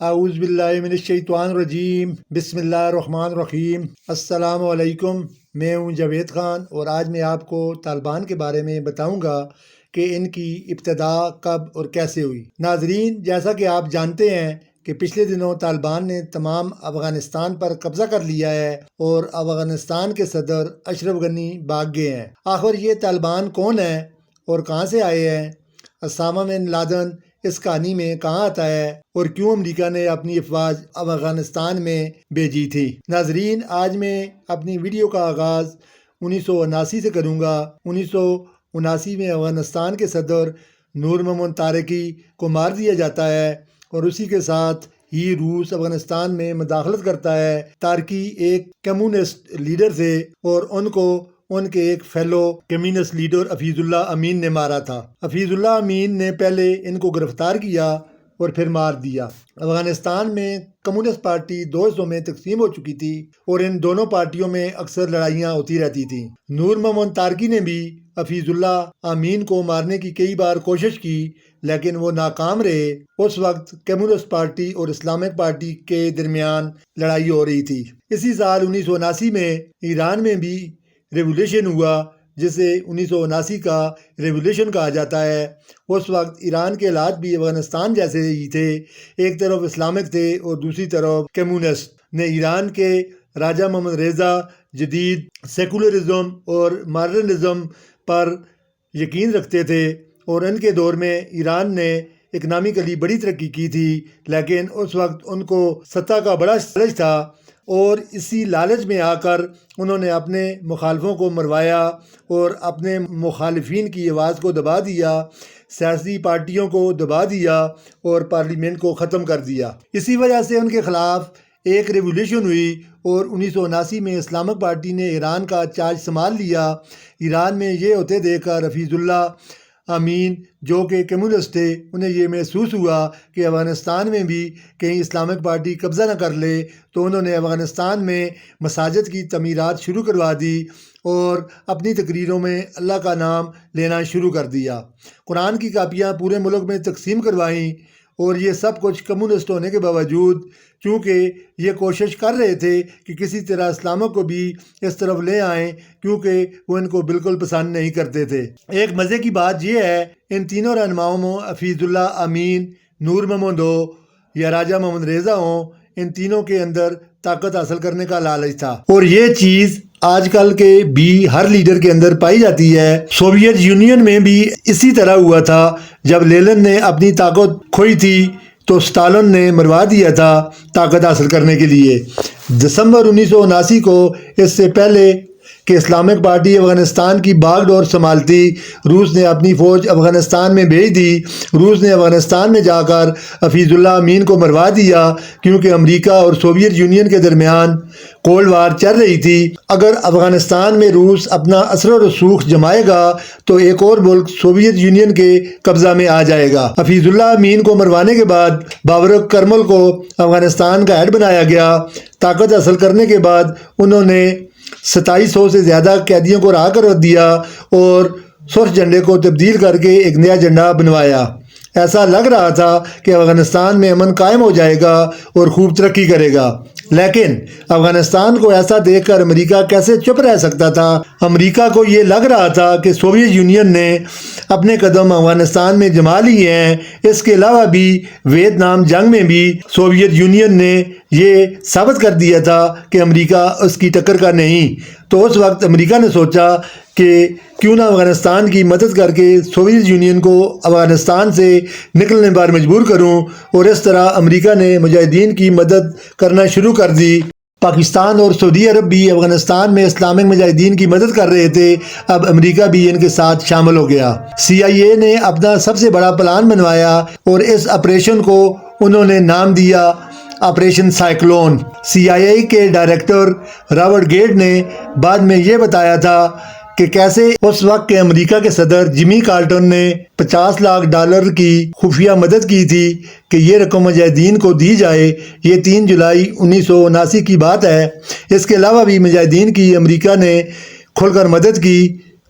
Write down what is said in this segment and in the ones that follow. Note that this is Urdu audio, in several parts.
اعوذ باللہ من الشیطان الرجیم، بسم اللہ الرحمن الرحیم۔ السلام علیکم، میں ہوں جاوید خان اور آج میں آپ کو طالبان کے بارے میں بتاؤں گا کہ ان کی ابتدا کب اور کیسے ہوئی۔ ناظرین، جیسا کہ آپ جانتے ہیں کہ پچھلے دنوں طالبان نے تمام افغانستان پر قبضہ کر لیا ہے اور افغانستان کے صدر اشرف غنی بھاگ گئے ہیں۔ آخر یہ طالبان کون ہیں اور کہاں سے آئے ہیں؟ اسامہ بن لادن اس کہانی میں کہاں آتا ہے اور کیوں امریکہ نے اپنی افواج افغانستان میں بھیجی تھی؟ ناظرین، آج میں اپنی ویڈیو کا آغاز 1979 سے کروں گا۔ 1979 میں افغانستان کے صدر نور محمد تارکی کو مار دیا جاتا ہے اور اسی کے ساتھ ہی روس افغانستان میں مداخلت کرتا ہے۔ تارکی ایک کمیونسٹ لیڈر تھے اور ان کو ان کے ایک فیلو کمیونسٹ لیڈر حفیظ اللہ امین نے مارا تھا۔ حفیظ اللہ امین نے پہلے ان کو گرفتار کیا اور پھر مار دیا۔ افغانستان میں کمیونسٹ پارٹی دو حصوں میں تقسیم ہو چکی تھی اور ان دونوں پارٹیوں میں اکثر لڑائیاں ہوتی رہتی تھیں۔ نور محمد تارکی نے بھی حفیظ اللہ امین کو مارنے کی کئی بار کوشش کی لیکن وہ ناکام رہے۔ اس وقت کمیونسٹ پارٹی اور اسلامک پارٹی کے درمیان لڑائی ہو رہی تھی۔ اسی سال 1979 میں ایران میں بھی ریولیوشن ہوا جسے 1979 کا ریولیوشن کہا جاتا ہے۔ اس وقت ایران کے حالات بھی افغانستان جیسے ہی تھے، ایک طرف اسلامک تھے اور دوسری طرف کمیونسٹ نے ایران کے راجہ محمد رضا جدید سیکولرزم اور ماڈرنزم پر یقین رکھتے تھے اور ان کے دور میں ایران نے اکنامکلی بڑی ترقی کی تھی، لیکن اس وقت ان کو سطح کا بڑا لالچ تھا اور اسی لالچ میں آ کر انہوں نے اپنے مخالفوں کو مروایا اور اپنے مخالفین کی آواز کو دبا دیا، سیاسی پارٹیوں کو دبا دیا اور پارلیمنٹ کو ختم کر دیا۔ اسی وجہ سے ان کے خلاف ایک ریولیوشن ہوئی اور 1979 میں اسلامک پارٹی نے ایران کا چارج سنبھال لیا۔ ایران میں یہ ہوتے دیکھ کر حفیظ اللہ امین جو کہ کمیونسٹ تھے انہیں یہ محسوس ہوا کہ افغانستان میں بھی کہیں اسلامک پارٹی قبضہ نہ کر لے، تو انہوں نے افغانستان میں مساجد کی تعمیرات شروع کروا دی اور اپنی تقریروں میں اللہ کا نام لینا شروع کر دیا۔ قرآن کی کاپیاں پورے ملک میں تقسیم کروائیں اور یہ سب کچھ کمیونسٹ ہونے کے باوجود، چونکہ یہ کوشش کر رہے تھے کہ کسی طرح اسلامک کو بھی اس طرف لے آئیں کیونکہ وہ ان کو بالکل پسند نہیں کرتے تھے۔ ایک مزے کی بات یہ ہے، ان تینوں رہنماؤں میں حفیظ اللہ امین، نور محمد ہو یا راجہ محمد رضا ہوں، ان تینوں کے اندر طاقت حاصل کرنے کا لالچ تھا اور یہ چیز آج کل کے بھی ہر لیڈر کے اندر پائی جاتی ہے۔ سوویت یونین میں بھی اسی طرح ہوا تھا۔ جب لینن نے اپنی طاقت کھوئی تھی تو اسٹالن نے مروا دیا تھا طاقت حاصل کرنے کے لیے۔ دسمبر 1979 کو، اس سے پہلے کہ اسلامک پارٹی افغانستان کی باغ ڈور سنبھالتی، روس نے اپنی فوج افغانستان میں بھیج دی۔ روس نے افغانستان میں جا کر حفیظ اللہ امین کو مروا دیا کیونکہ امریکہ اور سوویت یونین کے درمیان کولڈ وار چل رہی تھی۔ اگر افغانستان میں روس اپنا اثر و رسوخ جمائے گا تو ایک اور ملک سوویت یونین کے قبضہ میں آ جائے گا۔ حفیظ اللہ امین کو مروانے کے بعد بابرک کرمل کو افغانستان کا ہیڈ بنایا گیا۔ طاقت حاصل کرنے کے بعد انہوں نے 2700 سے زیادہ قیدیوں کو رہا کر دیا اور سرخ جھنڈے کو تبدیل کر کے ایک نیا جھنڈا بنوایا۔ ایسا لگ رہا تھا کہ افغانستان میں امن قائم ہو جائے گا اور خوب ترقی کرے گا، لیکن افغانستان کو ایسا دیکھ کر امریکہ کیسے چپ رہ سکتا تھا؟ امریکہ کو یہ لگ رہا تھا کہ سوویت یونین نے اپنے قدم افغانستان میں جما لیے ہیں۔ اس کے علاوہ بھی ویتنام جنگ میں بھی سوویت یونین نے یہ ثابت کر دیا تھا کہ امریکہ اس کی ٹکر کا نہیں۔ تو اس وقت امریکہ نے سوچا کہ کیوں نہ افغانستان کی مدد کر کے سوویت یونین کو افغانستان سے نکلنے پر مجبور کروں، اور اس طرح امریکہ نے مجاہدین کی مدد کرنا شروع کر دی۔ پاکستان اور سعودی عرب بھی افغانستان میں اسلامک مجاہدین کی مدد کر رہے تھے، اب امریکہ بھی ان کے ساتھ شامل ہو گیا۔ CIA نے اپنا سب سے بڑا پلان بنوایا اور اس آپریشن کو انہوں نے نام دیا آپریشن سائیکلون۔ CIA کے ڈائریکٹر رابرٹ گیٹ نے بعد میں یہ بتایا تھا کہ کیسے اس وقت کے امریکہ کے صدر جمی کارٹر نے $50 لاکھ کی خفیہ مدد کی تھی کہ یہ رقم مجاہدین کو دی جائے۔ یہ 3 جولائی 1979 کی بات ہے۔ اس کے علاوہ بھی مجاہدین کی امریکہ نے کھل کر مدد کی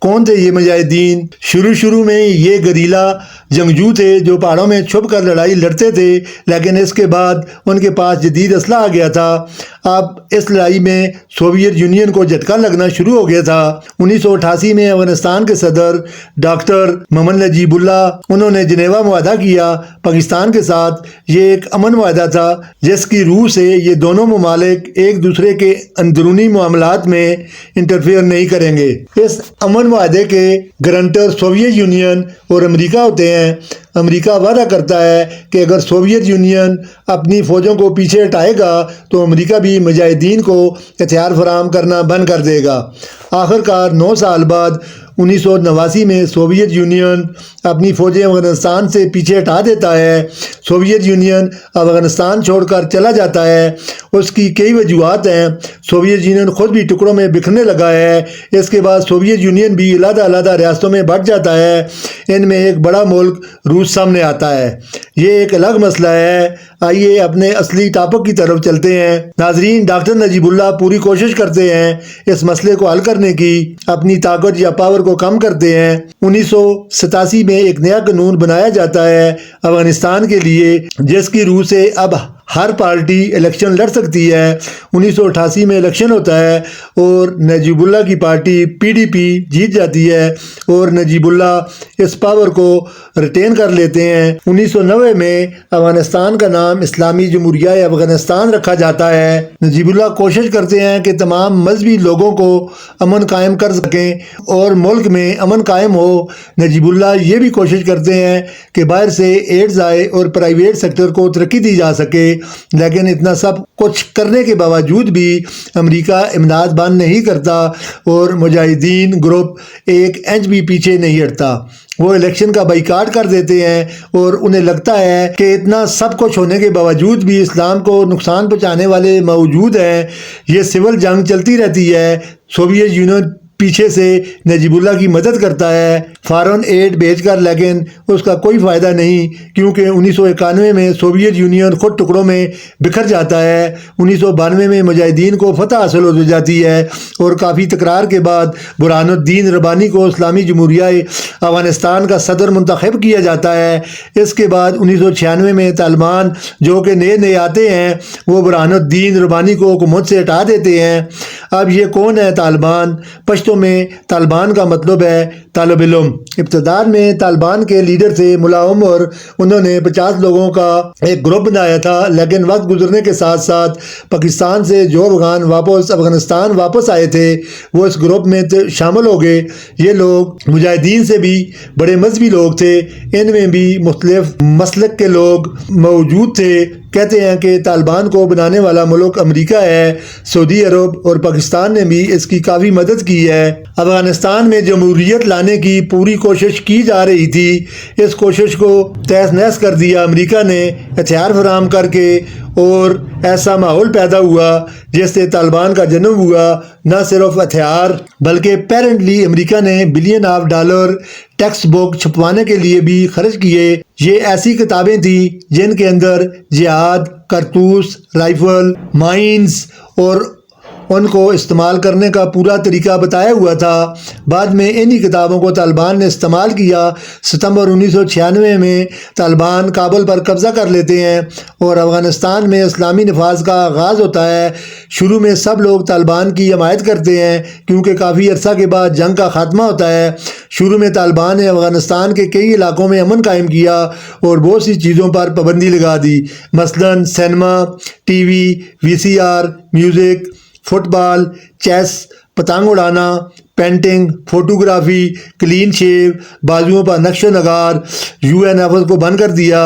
کون تھے یہ مجاہدین؟ شروع میں یہ گریلا جنگجو تھے جو پہاڑوں میں چھپ کر لڑائی لڑتے تھے، لیکن اس کے بعد ان کے پاس جدید اسلحہ آ گیا تھا۔ اب اس لڑائی میں سوویت یونین کو جھٹکا لگنا شروع ہو گیا تھا۔ 1988 میں افغانستان کے صدر ڈاکٹر محمد نجیب اللہ انہوں نے جنیوا معاہدہ کیا پاکستان کے ساتھ۔ یہ ایک امن معاہدہ تھا جس کی روح سے یہ دونوں ممالک ایک دوسرے کے اندرونی معاملات میں انٹرفیئر نہیں کریں گے۔ اس امن معاہدے کے گارنٹر سوویت یونین اور امریکہ ہوتے ہیں۔ امریکہ وعدہ کرتا ہے کہ اگر سوویت یونین اپنی فوجوں کو پیچھے ہٹائے گا تو امریکہ بھی مجاہدین کو ہتھیار فراہم کرنا بند کر دے گا۔ آخرکار 9 سال بعد 1989 میں سوویت یونین اپنی فوجیں افغانستان سے پیچھے ہٹا دیتا ہے۔ سوویت یونین افغانستان چھوڑ کر چلا جاتا ہے۔ اس کی کئی وجوہات ہیں۔ سوویت یونین خود بھی ٹکڑوں میں بکھرنے لگا ہے۔ اس کے بعد سوویت یونین بھی علیحدہ ریاستوں میں بٹ جاتا ہے۔ ان میں ایک بڑا ملک روس سامنے آتا ہے۔ یہ ایک الگ مسئلہ ہے۔ آئیے اپنے اصلی ٹاپک کی طرف چلتے ہیں۔ ناظرین، ڈاکٹر نجیب اللہ پوری کوشش کرتے ہیں اس مسئلے کو حل کرنے کی، اپنی طاقت یا پاور کو کم کرتے ہیں۔ 1987 میں ایک نیا قانون بنایا جاتا ہے افغانستان کے لیے، جس کی روح سے اب ہر پارٹی الیکشن لڑ سکتی ہے۔ 1988 میں الیکشن ہوتا ہے اور نجیب اللہ کی پارٹی PDP جیت جاتی ہے اور نجیب اللہ اس پاور کو ریٹین کر لیتے ہیں۔ 1990 میں افغانستان کا نام اسلامی جمہوریہ افغانستان رکھا جاتا ہے۔ نجیب اللہ کوشش کرتے ہیں کہ تمام مذہبی لوگوں کو امن قائم کر سکیں اور ملک میں امن قائم ہو۔ نجیب اللہ یہ بھی کوشش کرتے ہیں کہ باہر سے ایڈز آئے اور پرائیویٹ سیکٹر کو ترقی دی جا سکے، لیکن اتنا سب کچھ کرنے کے باوجود بھی امریکہ امداد بند نہیں کرتا اور مجاہدین گروپ ایک انچ بھی پیچھے نہیں ہٹتا۔ وہ الیکشن کا بائیکاٹ کر دیتے ہیں اور انہیں لگتا ہے کہ اتنا سب کچھ ہونے کے باوجود بھی اسلام کو نقصان پہنچانے والے موجود ہیں۔ یہ سول جنگ چلتی رہتی ہے۔ سوویت یونین پیچھے سے نجیب اللہ کی مدد کرتا ہے فارن ایڈ بھیج کر، لیکن اس کا کوئی فائدہ نہیں کیونکہ 1991 میں سوویت یونین خود ٹکڑوں میں بکھر جاتا ہے۔ 1992 میں مجاہدین کو فتح حاصل ہو جاتی ہے اور کافی تکرار کے بعد برہان الدین ربانی کو اسلامی جمہوریہ افغانستان کا صدر منتخب کیا جاتا ہے۔ اس کے بعد 1996 میں طالبان جو کہ نئے آتے ہیں وہ برہان الدین ربانی کو حکومت سے ہٹا دیتے ہیں۔ اب یہ کون ہے طالبان؟ پشتو میں طالبان کا مطلب ہے طالب علم۔ ابتداء میں طالبان کے لیڈر تھے ملا عمر۔ انہوں نے 50 لوگوں کا ایک گروپ بنایا تھا، لیکن وقت گزرنے کے ساتھ ساتھ پاکستان سے جو افغان افغانستان واپس آئے تھے وہ اس گروپ میں شامل ہو گئے۔ یہ لوگ مجاہدین سے بھی بڑے مذہبی لوگ تھے، ان میں بھی مختلف مسلک کے لوگ موجود تھے۔ کہتے ہیں کہ طالبان کو بنانے والا ملک امریکہ ہے۔ سعودی عرب اور پاکستان نے بھی اس کی کافی مدد کی ہے۔ افغانستان میں جمہوریت لانے کی پوری کوشش کی جا رہی تھی۔ اس کوشش کو تہس نہس کر دیا امریکہ نے ہتھیار فراہم کر کے، اور ایسا ماحول پیدا ہوا جس سے طالبان کا جنم ہوا۔ نہ صرف ہتھیار بلکہ پیرنٹلی امریکہ نے billion of dollar textbook چھپوانے کے لیے بھی خرچ کیے۔ یہ ایسی کتابیں تھیں جن کے اندر جہاد، کارتوس، رائفل، مائنز اور ان کو استعمال کرنے کا پورا طریقہ بتایا ہوا تھا۔ بعد میں انہی کتابوں کو طالبان نے استعمال کیا۔ ستمبر 1996 میں طالبان کابل پر قبضہ کر لیتے ہیں اور افغانستان میں اسلامی نفاذ کا آغاز ہوتا ہے۔ شروع میں سب لوگ طالبان کی حمایت کرتے ہیں کیونکہ کافی عرصہ کے بعد جنگ کا خاتمہ ہوتا ہے۔ شروع میں طالبان نے افغانستان کے کئی علاقوں میں امن قائم کیا اور بہت سی چیزوں پر پابندی لگا دی، مثلاً cinema, TV, VCR، music, football, chess, پتنگ اڑانا، پینٹنگ، فوٹوگرافی، کلین شیو، بازوؤں پر نقش و نگار۔ UNFS کو بند کر دیا۔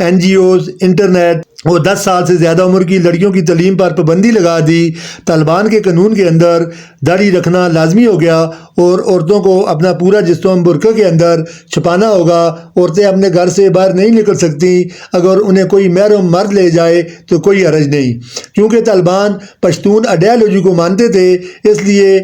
NGOs، انٹرنیٹ اور 10 سال سے زیادہ عمر کی لڑکیوں کی تعلیم پر پابندی لگا دی۔ طالبان کے قانون کے اندر داڑھی رکھنا لازمی ہو گیا اور عورتوں کو اپنا پورا جسم برقع کے اندر چھپانا ہوگا۔ عورتیں اپنے گھر سے باہر نہیں نکل سکتی، اگر انہیں کوئی محرم مرد لے جائے تو کوئی حرج نہیں۔ کیونکہ طالبان پشتون آئیڈیالوجی کو مانتے تھے، اس لیے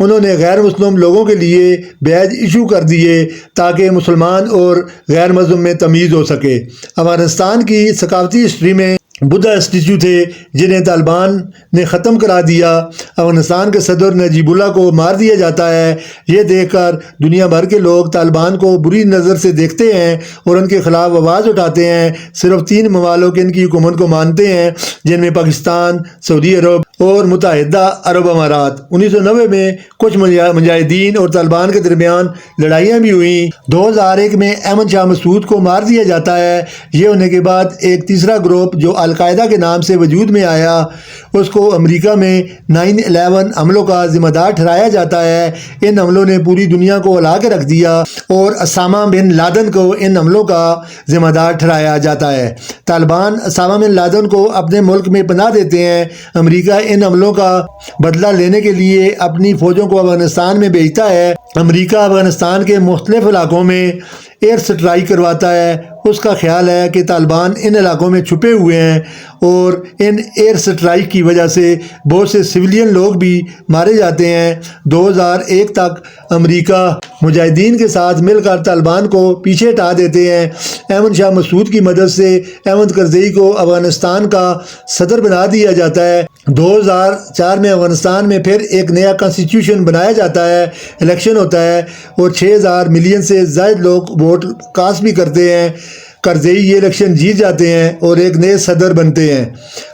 انہوں نے غیر مسلم لوگوں کے لیے بیج ایشو کر دیے تاکہ مسلمان اور غیر مسلم میں تمیز ہو سکے۔ افغانستان کی ثقافتی ہسٹری میں بدھا اسٹیچو تھے جنہیں طالبان نے ختم کرا دیا۔ افغانستان کے صدر نجیب اللہ کو مار دیا جاتا ہے۔ یہ دیکھ کر دنیا بھر کے لوگ طالبان کو بری نظر سے دیکھتے ہیں اور ان کے خلاف آواز اٹھاتے ہیں۔ صرف 3 ممالک ان کی حکومت کو مانتے ہیں، جن میں پاکستان، سعودی عرب اور متحدہ عرب امارات۔ 1990 میں کچھ مجاہدین اور طالبان کے درمیان لڑائیاں بھی ہوئیں۔ 2001 میں احمد شاہ مسعود کو مار دیا جاتا ہے۔ یہ ہونے کے بعد ایک تیسرا گروپ جو القاعدہ کے نام سے وجود میں آیا، اس کو امریکہ میں 9/11 حملوں کا ذمہ دار ٹھہرایا جاتا ہے۔ ان حملوں نے پوری دنیا کو ہلا کے رکھ دیا اور اسامہ بن لادن کو ان حملوں کا ذمہ دار ٹھہرایا جاتا ہے۔ طالبان اسامہ بن لادن کو اپنے ملک میں پناہ دیتے ہیں۔ امریکہ ان حملوں کا بدلہ لینے کے لیے اپنی فوجوں کو افغانستان میں بھیجتا ہے۔ امریکہ افغانستان کے مختلف علاقوں میں ایئر سٹرائک کرواتا ہے۔ اس کا خیال ہے کہ طالبان ان علاقوں میں چھپے ہوئے ہیں اور ان ایئر سٹرائک کی وجہ سے بہت سے سویلین لوگ بھی مارے جاتے ہیں۔ 2001 تک امریکہ مجاہدین کے ساتھ مل کر طالبان کو پیچھے ہٹا دیتے ہیں۔ احمد شاہ مسعود کی مدد سے احمد کرزئی کو افغانستان کا صدر بنا دیا جاتا ہے۔ 2004 میں افغانستان میں پھر ایک نیا کانسٹیٹیوشن بنایا جاتا ہے، الیکشن ہوتا ہے اور 6,000 ملین سے زائد لوگ ووٹ کاسٹ بھی کرتے ہیں۔ کرزئی یہ الیکشن جیت جاتے ہیں اور ایک نئے صدر بنتے ہیں۔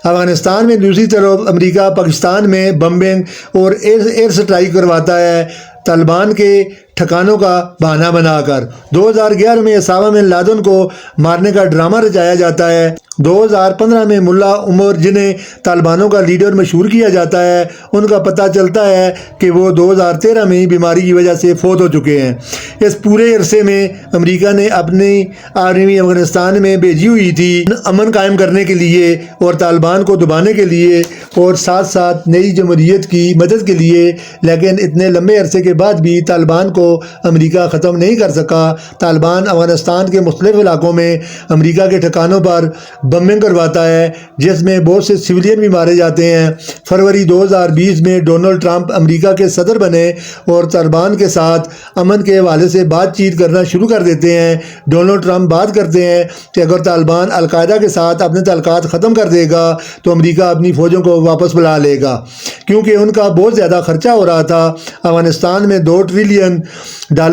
افغانستان میں دوسری طرف امریکہ پاکستان میں بمبنگ اور ایئر سٹرائک کرواتا ہے، طالبان کے ٹھکانوں کا بہانہ بنا کر۔ 2011 میں اسامہ بن لادن کو مارنے کا ڈرامہ رچایا جاتا ہے۔ 2015 میں ملا عمر، جنہیں طالبانوں کا لیڈر مشہور کیا جاتا ہے، ان کا پتہ چلتا ہے کہ وہ 2013 میں بیماری کی وجہ سے فوت ہو چکے ہیں۔ اس پورے عرصے میں امریکہ نے اپنی آرمی افغانستان میں بھیجی ہوئی تھی امن قائم کرنے کے لیے اور طالبان کو دبانے کے لیے اور ساتھ ساتھ نئی جمہوریت کی مدد کے لیے، لیکن اتنے لمبے عرصے کے بعد بھی طالبان کو امریکہ ختم نہیں کر سکا۔ طالبان افغانستان کے مختلف علاقوں میں امریکہ کے ٹھکانوں پر بمبنگ کرواتا ہے، جس میں بہت سے سویلین بھی مارے جاتے ہیں۔ فروری 2020 میں ڈونلڈ ٹرمپ امریکہ کے صدر بنے اور طالبان کے ساتھ امن کے حوالے سے بات چیت کرنا شروع کر دیتے ہیں۔ ڈونلڈ ٹرمپ بات کرتے ہیں کہ اگر طالبان القاعدہ کے ساتھ اپنے تعلقات ختم کر دے گا تو امریکہ اپنی فوجوں کو واپس بلا لے گا، کیونکہ ان کا بہت زیادہ خرچہ ہو رہا تھا۔ افغانستان میں $2 ٹریلین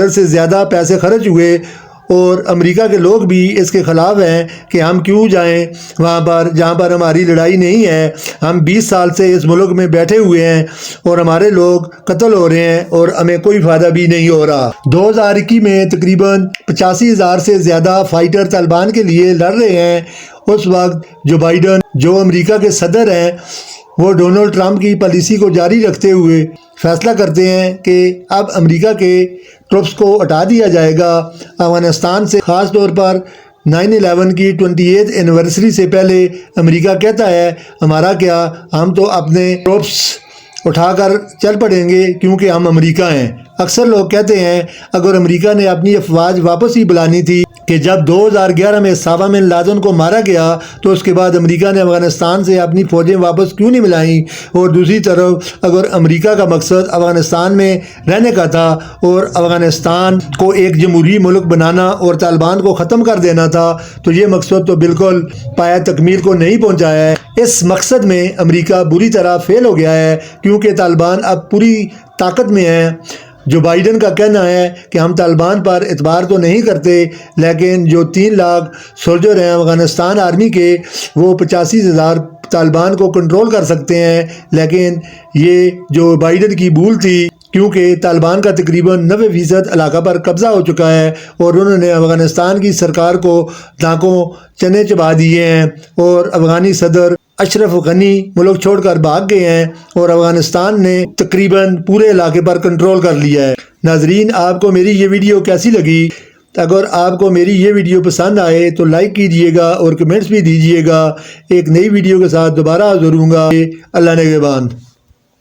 سے زیادہ پیسے خرچ ہوئے اور امریکہ کے لوگ بھی اس کے خلاف ہیں کہ ہم کیوں جائیں وہاں پر جہاں پر ہماری لڑائی نہیں ہے۔ ہم 20 سال سے اس ملک میں بیٹھے ہوئے ہیں اور ہمارے لوگ قتل ہو رہے ہیں اور ہمیں کوئی فائدہ بھی نہیں ہو رہا۔ 2021 میں تقریباً 85,000 سے زیادہ فائٹر طالبان کے لیے لڑ رہے ہیں۔ اس وقت جو بائیڈن، جو امریکہ کے صدر ہیں، وہ ڈونلڈ ٹرمپ کی پالیسی کو جاری رکھتے ہوئے فیصلہ کرتے ہیں کہ اب امریکہ کے ٹروپس کو ہٹا دیا جائے گا افغانستان سے۔ خاص طور پر 9/11 کی 28 اینیورسری سے پہلے امریکہ کہتا ہے ہمارا کیا، ہم تو اپنے ٹروپس اٹھا کر چل پڑیں گے کیونکہ ہم امریکہ ہیں۔ اکثر لوگ کہتے ہیں اگر امریکہ نے اپنی افواج واپس ہی بلانی تھی کہ جب 2011 میں اسامہ بن لادن کو مارا گیا تو اس کے بعد امریکہ نے افغانستان سے اپنی فوجیں واپس کیوں نہیں ملائیں؟ اور دوسری طرف اگر امریکہ کا مقصد افغانستان میں رہنے کا تھا اور افغانستان کو ایک جمہوری ملک بنانا اور طالبان کو ختم کر دینا تھا تو یہ مقصد تو بالکل پایہ تکمیل کو نہیں پہنچا ہے۔ اس مقصد میں امریکہ بری طرح فیل ہو گیا ہے کیونکہ طالبان اب پوری طاقت میں ہیں۔ جو بائیڈن کا کہنا ہے کہ ہم طالبان پر اعتبار تو نہیں کرتے، لیکن جو 3 لاکھ سولجر ہیں افغانستان آرمی کے، وہ 85,000 طالبان کو کنٹرول کر سکتے ہیں، لیکن یہ جو بائیڈن کی بھول تھی کیونکہ طالبان کا تقریباً 90% علاقہ پر قبضہ ہو چکا ہے اور انہوں نے افغانستان کی سرکار کو دھاکوں چنے چبا دیے ہیں اور افغانی صدر اشرف غنی ملک چھوڑ کر بھاگ گئے ہیں اور افغانستان نے تقریباً پورے علاقے پر کنٹرول کر لیا ہے۔ ناظرین، آپ کو میری یہ ویڈیو کیسی لگی؟ اگر آپ کو میری یہ ویڈیو پسند آئے تو لائک کیجئے گا اور کمنٹس بھی دیجئے گا۔ ایک نئی ویڈیو کے ساتھ دوبارہ حاضر ہوں گا۔ اللہ نگہبان۔